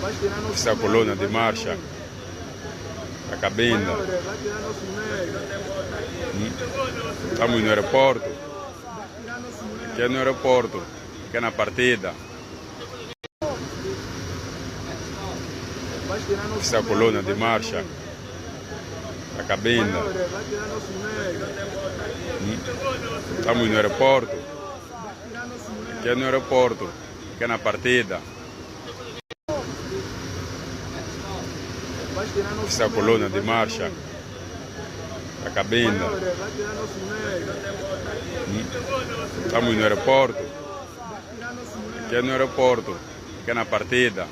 Questa colonna di marcia, la cabina. Estamos no aeroporto. Aqui é no aeroporto, aqui é na partida. Questa colonna di marcia, la cabina. Estamos no aeroporto. Aqui é no aeroporto, aqui é na partida. Questa colonna di marcia, la cabina. Estamos no aeroporto. Aqui é no aeroporto, aqui é na partida.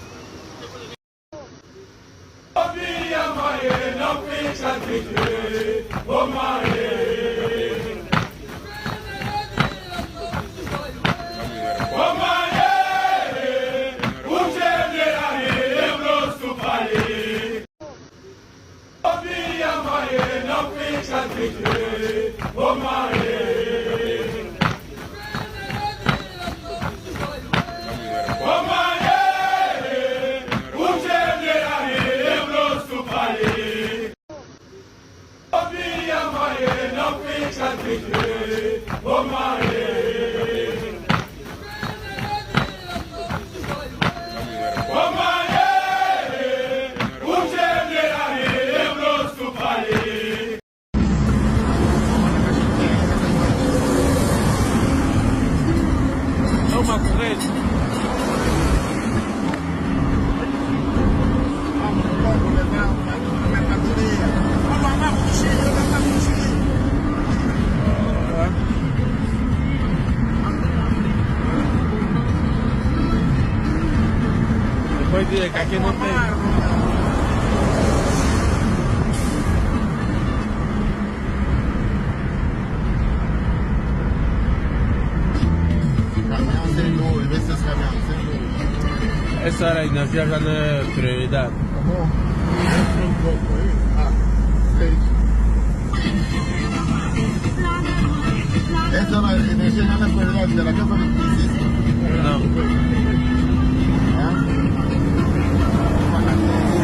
Depois de que aqui não tem. Essa hora aí, nós já na prioridade. Tá bom? Entra um pouco aí. Ah, sei. Essa hora, energia já na prioridade dela, que eu falei que existe. Não.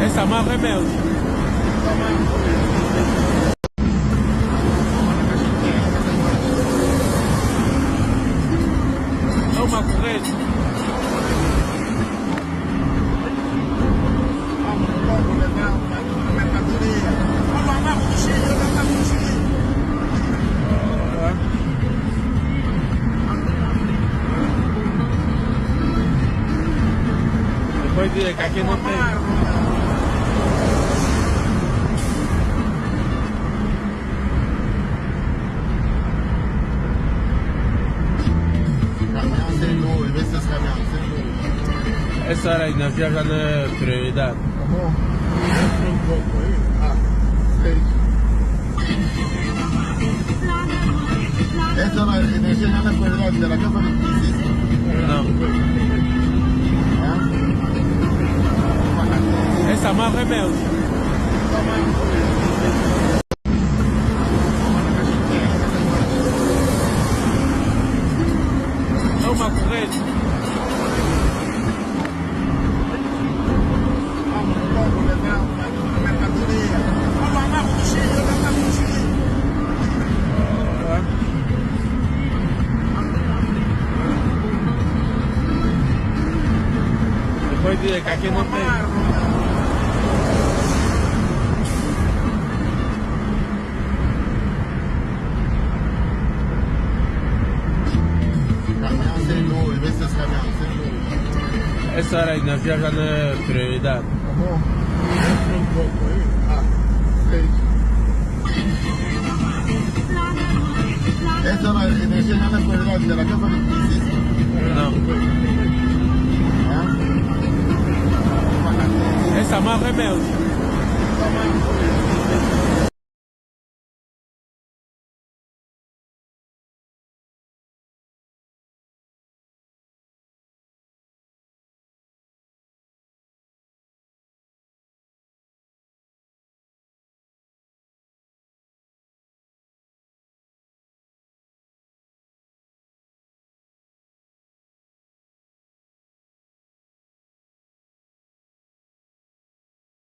Essa mão é meu. É uma corrente. Depois de que aqui não tem. Essa hora aí, nós já na prioridade. Tá bom? Entra um pouco aí. Ah, sei. Essa hora, energia já na prioridade dela, que eu falei que existe. Não. Essa mão é meu. É uma corrente. Depois de que aqui não tem. Essa hora aí, nós já na prioridade. Tá bom? Entra um pouco aí. Ah, sei. Essa hora, energia já na prioridade dela, que eu falei que existe. Não. Essa mão é meu.